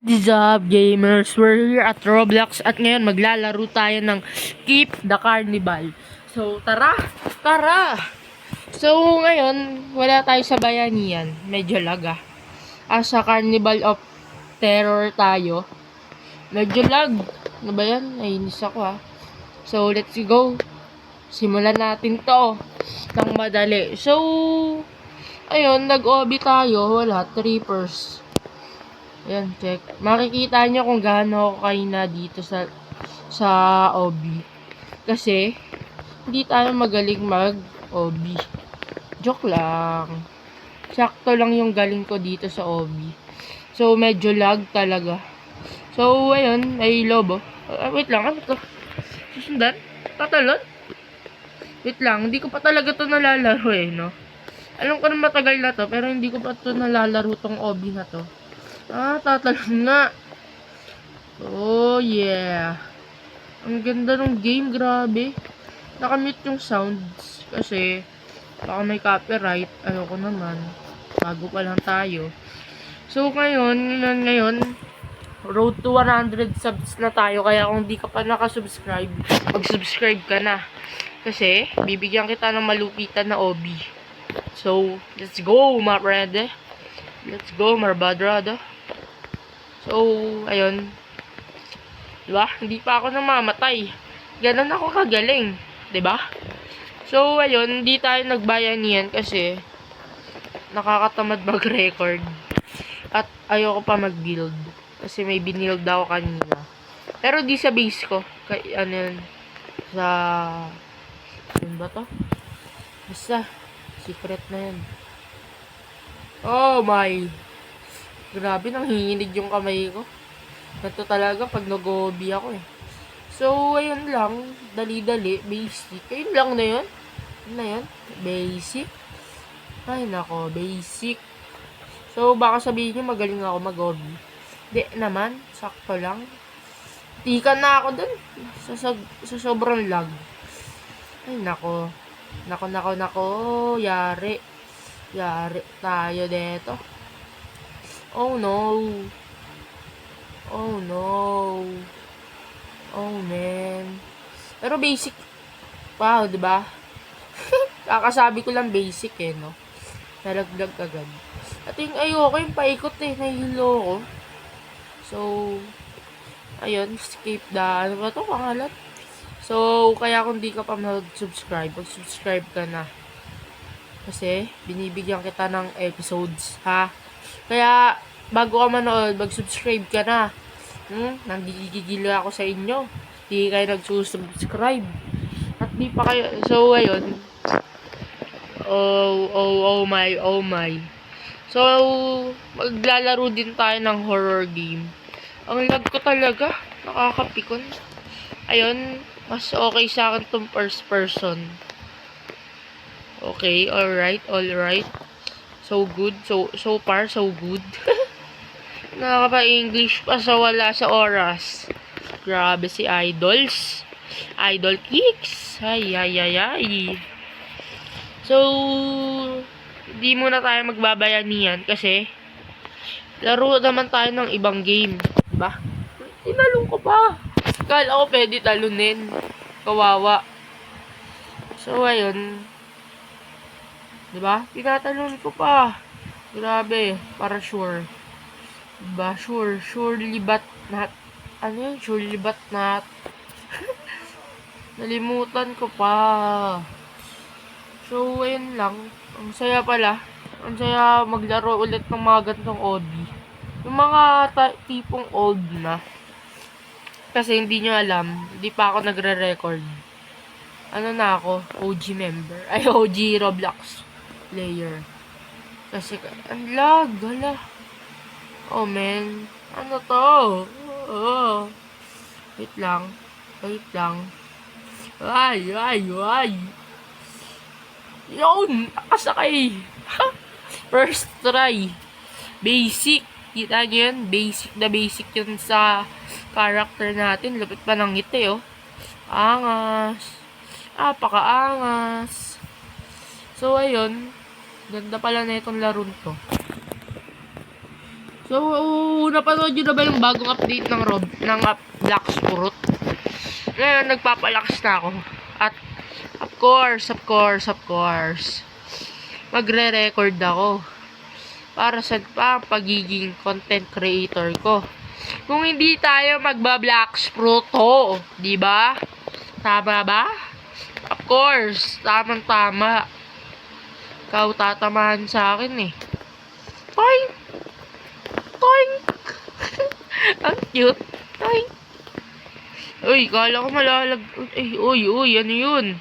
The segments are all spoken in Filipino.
What's up, gamers? We're here at Roblox at ngayon maglalaro tayo ng Keep the Carnival. So, tara! Tara! So, ngayon, wala tayo sa bayanihan. Medyo lag. Sa Carnival of Terror tayo. Medyo lag. Ano ba yan? Nainis ako. So, let's go. Simulan natin to ng madali. So, ayun, nag-OB tayo. Wala, trippers. Ayan, check. Makikita nyo kung gaano ako kayo na dito sa OB. Kasi, hindi tayo magaling mag-OB. Joke lang. Sakto lang yung galing ko dito sa OB. So, medyo lag talaga. So, ayun, ay lobo. Wait lang, ano to? Susundan? Tatalon? Wait lang, hindi ko pa talaga to nalalaro no? Alam ko na matagal na to, pero hindi ko pa to nalalaro tong OB na to. Tatalon nga. Oh, yeah. Ang ganda ng game, grabe. Nakamute yung sounds kasi baka may copyright. Ayoko naman. Bago pa lang tayo. So, ngayon, road to 100 subs na tayo. Kaya kung di ka pa nakasubscribe, mag-subscribe ka na. Kasi, bibigyan kita ng malupitan na OB. So, let's go, my brother. Let's go, my brother. So, ayun. Diba? Hindi pa ako namamatay. Ganun ako kagaling. Diba? So, ayun. Hindi tayo nagbayanihan kasi nakakatamad mag-record. At ayoko pa mag-build. Kasi may binild ako kanina. Pero di sa base ko. Kay, ano yun. Sa... Yun ba to? Basta. Secret na yun. Oh my... Grabe, nanginginig yung kamay ko. Ganito talaga pag nag-hobby ako So, ayun lang. Dali-dali. Basic. Ayun lang na yun. Ano na yun? Basic. Ay, nako. Basic. So, baka sabihin nyo magaling ako mag-hobby. Di naman. Sakto lang. Tika na ako dun. Sa sobrang lag. Ay, nako. Nako. Yari. Yari tayo dito. Oh no. Oh no. Oh man. Pero basic. Wow, 'di ba? Kakasabi ko lang basic no. Nalaglag agad. At yung ayoko yung paikot nahihilo ko. So, ayun, skip ano ba to pangalan? So, kaya kung di ka pa mag-subscribe, mag-subscribe ka na. Kasi, binibigyan kita ng episodes, ha? Kaya, bago ka manood, mag-subscribe ka na. Nanggigigil ako sa inyo. Di kayo nagsusubscribe. At di pa kayo, so, ayun. Oh my. So, maglalaro din tayo ng horror game. Ang lag ko talaga. Nakakapikon. Ayun, mas okay sa akin tong first person. Okay, alright. So good. So far, so good. Nakaka-English pa sa wala sa oras. Grabe si Idols. Idol Kicks. Ay. So, hindi muna tayo magbabayanihan kasi laro naman tayo ng ibang game. Diba? Tinalong ko pa. Kala ko pwede talunin. Kawawa. So, ayun. Diba? Tinatalon ko pa. Grabe. Para sure. Diba? Surely but not. Ano yun? Surely but not. Nalimutan ko pa. So, ayun lang. Ang saya pala. Ang saya maglaro ulit ng mga gantong OD. Yung mga tipong old na. Kasi hindi nyo alam. Hindi pa ako nagre-record. Ano na ako? OG member. Ay, OG Roblox player. Kasi, ang lag. Hala. Oh, man. Ano to? Oh. Wait lang. Ay. Yun! Nakasakay! First try. Basic. Kita nyo yan? Basic yun sa character natin. Lupit pa ng ngiti, Angas. Pakaangas. So, ayun. Ganda pala na itong laro to. So, napanood nyo na ba yung bagong update ng Black Sprut? Ngayon, nagpapalakas na ako. At, of course, magre-record ako. Para sa pagiging content creator ko. Kung hindi tayo magba-Black Sprut to, di ba? Tama ba? Of course, tamang-tama. Ikaw tatamahan sa akin eh. Toink! Toink! Ang cute. Toink! Uy, kala ko malalag. Uy, ano yun?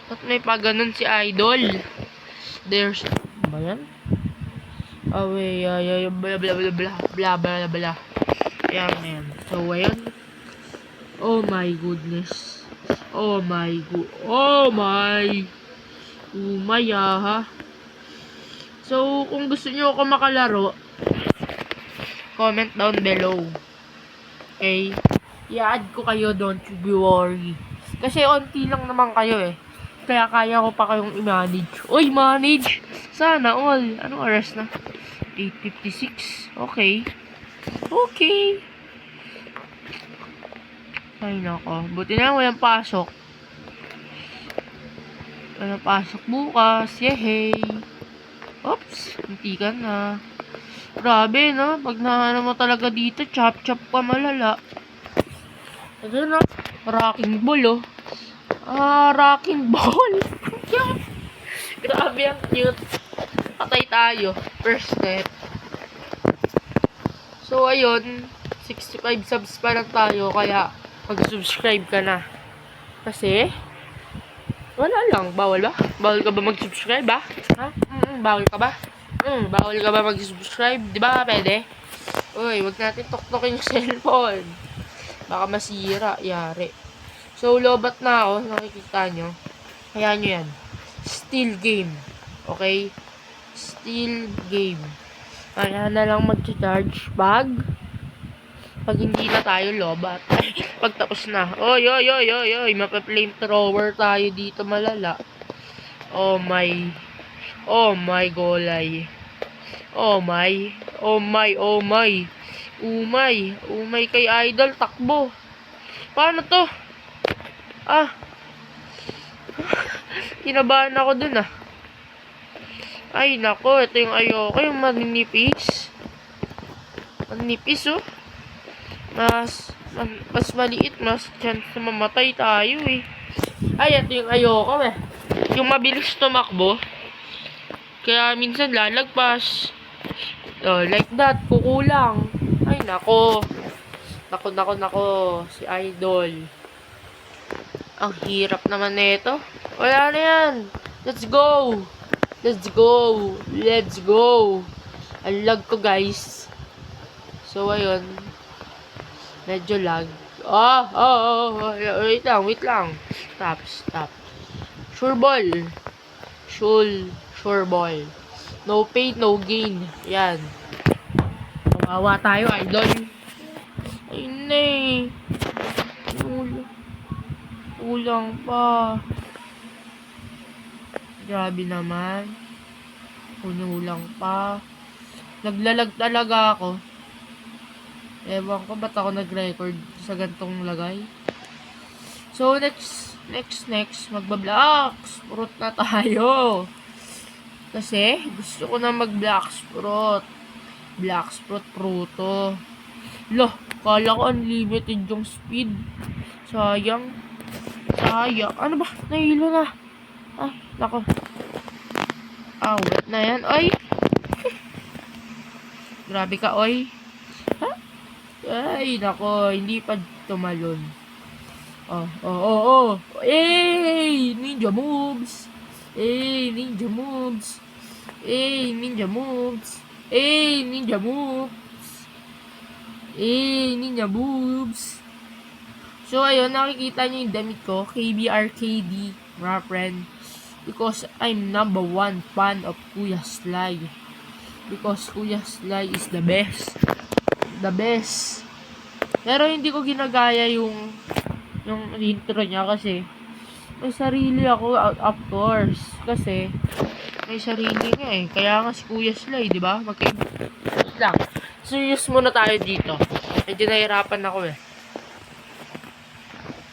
At may paganon si Idol. There's... Ba yan? Away, bla bla bla bla bla bla bla. Yan. So, ayun. Oh my goodness. Oh my. Ha. So, kung gusto nyo ako makalaro, comment down below. Okay? I-add ko kayo, don't you be worry. Kasi onti lang naman kayo eh. Kaya kaya ko pa kayong i-manage. Uy, manage! Sana all. Anong oras na? 8:56. Okay. Ay, nako. Buti na walang pasok. Walang pasok bukas. Yehey. Oops. Hindi ka na. Grabe, no? Pag nahanap mo talaga dito, chop-chop pa malala. Ito na. Rocking ball, oh. Rocking ball. Grabe, ang cute. Patay tayo. First step. So, ayun. 65 subs pa lang tayo. Kaya, mag-subscribe ka na. Kasi, wala lang. Bawal ba? Bawal ka ba mag-subscribe, ba? Ha? Bawal ka ba? Bawal ka ba mag-subscribe? Di ba? Pwede? Uy, wag natin tuktokin yung cellphone. Baka masira. Yari. So, lobat na ako. Nakikita nyo. Kaya nyo yan. Still game. Okay? Still game. Kaya na lang mag-charge pag hindi na tayo lobat. Pag tapos na. Oy. Mapa-flamethrower tayo dito malala. Oh my golay. Oh my kay Idol. Takbo. Paano to? Kinabahan ako dun ah. Ay nako. Ito yung ayoko. Yung maninipis. Manipis oh. Mas maliit, mas chance na mamatay tayo eh. Ay, ito yung ayoko eh. Yung mabilis tumakbo. Kaya minsan lalagpas. Oh, like that, kukulang. Ay, nako. Nako. Si Idol. Ang hirap naman nito. Wala na yan. Let's go. Ang lag ko guys. So, ayun. Medyo lag. Wait lang. Stop. Sure ball. No pain, no gain. Yan. Kawawa tayo, Idol. Ayun na eh. Ulang pa. Grabe naman. Ulang pa. Naglalag talaga ako. Ewan ko, ba't ako nag-record sa gantong lagay? So, next, magba-Black Sprut na tayo. Kasi, gusto ko na mag-Black Sprut. Black Sprut Proto. Loh, kala ko unlimited yung speed. Sayang. Ano ba? Nahilo na. Ay, nako. Wet na yan. Ay! Grabe ka, oy. Ay, nako, hindi pa tumalon. Ninja moves. Ninja moves. So, ayun, nakikita niyo yung damit ko. KBRKD, mga friend. Because I'm #1 fan of Kuya Sly. Because Kuya Sly is the best. Pero hindi ko ginagaya yung intro niya kasi may sarili ako, of course. Kasi may sarili nga eh. Kaya nga si Kuya Sly, di ba? Lang. Serious muna tayo dito. Medyo nahirapan ako eh.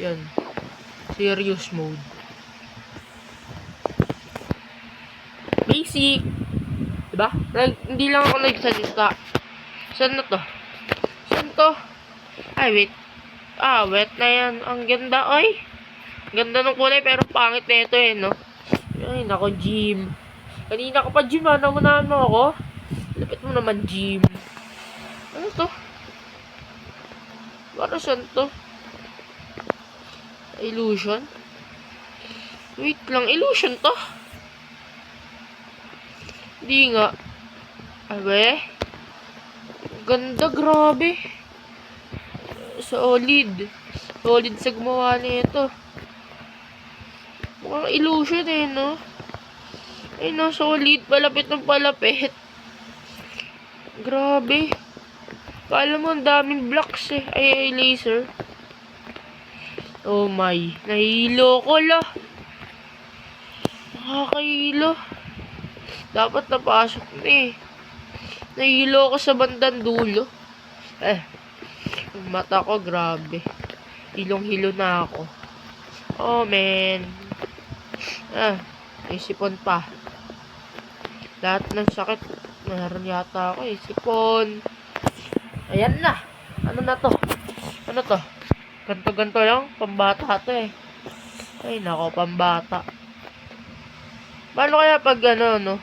Yan. Serious mode. Basic. Diba? Hindi lang ako nagsalita. Saan na to? Saan to? Ay, wait. Wet na yan. Ang ganda, oy. Ganda ng kulay, pero pangit na ito eh, no? Ay, nako, gym. Kanina ka pa, gym, ha? Namunahan mo ako. Lapit mo naman, gym. Ano to? Para saan to? Illusion? Wait lang, illusion to? Hindi nga. Abe? Ganda, grabe. Solid. Solid sa gumawa nito. Mukhang illusion eh, no? Ay, no, solid. Palapit ng palapit. Grabe. Kala mo, ang daming blocks eh. Ay, laser. Oh my. Nahilo ko lah. Nakakahilo. Dapat napasok na eh. Nahilo ko sa bandang dulo. Yung mata ko, grabe. Hilong-hilo na ako. Oh, man. May sipon pa. Lahat ng sakit, meron yata ako eh. Sipon. Ayan na. Ano na to? Ano to? Ganto-ganto lang. Pambata to eh. Ay, nako, pambata. Paano kaya pag ano, no?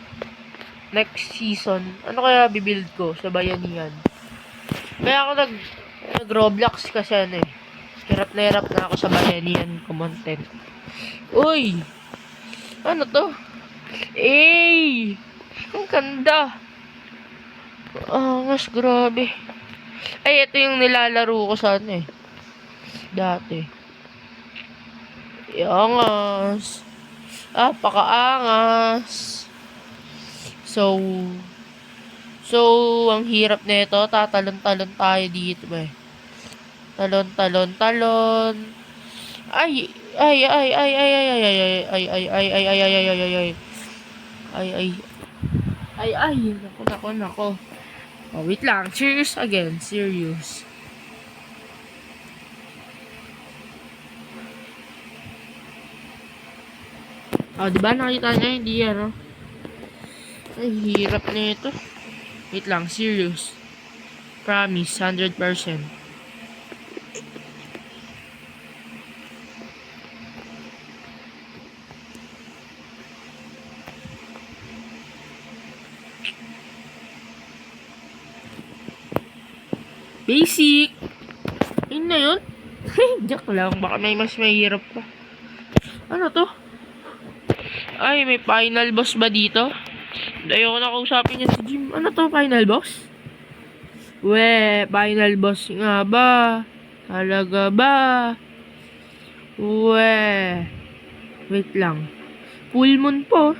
Next season, ano kaya bibuild ko sa bayanihan? Kaya ako nag-Roblox kasi ano eh. Hirap na ako sa bayanihan content. Uy! Ano to? Eh! Ang ganda! Mas grabe. Ay, ito yung nilalaro ko sa ano eh. Dati. Angas. Pakaangas. So, ang hirap nito, tatalon-talon tayo dito ba eh. Talon. Ay, nako. Oh, wait lang. Serious again. Serious. Oh, diba nakita niya? Hindi yan, no? Ay, hirap na ito. Wait lang. Serious. Promise. 100%. Basic. Yun na yun. Joke lang. Baka may mas mahirap pa. Ano to? Ay, may final boss ba dito? Ayoko na kausapin niya si Jim. Ano to? Final boss? Final boss nga ba? Talaga ba? Wait lang. Full moon po.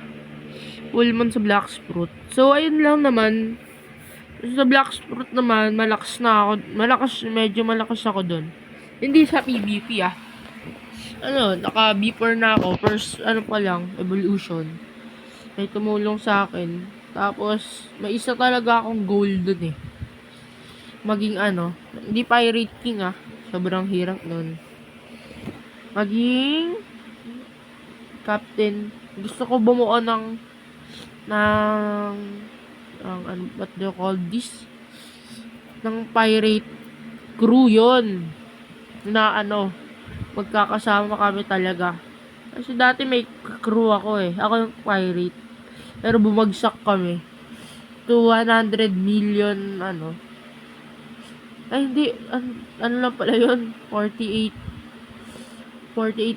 Full moon sa Black Fruit. So, ayun lang naman. Sa Black Fruit naman, malakas na ako. Medyo malakas ako dun. Hindi sa PvP naka B4 na ako. First, pa lang, evolution. May tumulong sa akin. Tapos, may isa talaga akong goal dun eh. Maging hindi Pirate King Sobrang hirap nun. Maging Captain. Gusto ko bumuo ng what do you call this? Ng pirate crew yun. Na magkakasama kami talaga. Kasi dati may crew ako eh. Ako yung pirate. Pero bumagsak kami. To 100 million Ay hindi. Ano lang pala yun? 48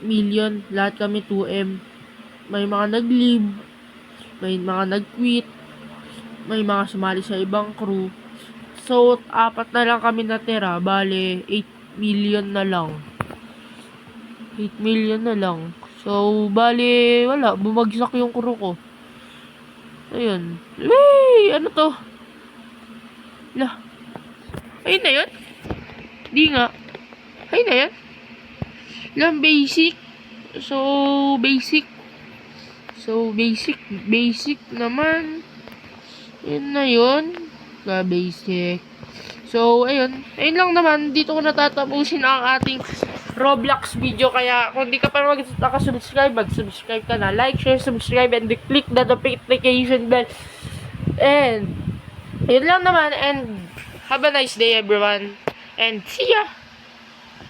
million. Lahat kami 2M. May mga nag-leave. May mga nag-quit. May mga sumali sa ibang crew. So, 4 na lang kami natira. Bale, 8 million na lang. 8 million na lang. So, bale, wala. Bumagsak yung crew ko. Ayun. Wey! Ano to? Lah. Ayun na yun? Di nga. Ayun na yan. Lang basic. So, basic. Basic naman. Yun na yun. Basic. So, ayun. Ayun lang naman. Dito ko natatapusin ang ating Roblox video. Kaya, kung di ka pa nakasubscribe, mag-subscribe ka na. Like, share, subscribe, and click the notification bell. And, yun lang naman. And, have a nice day, everyone. And, see ya!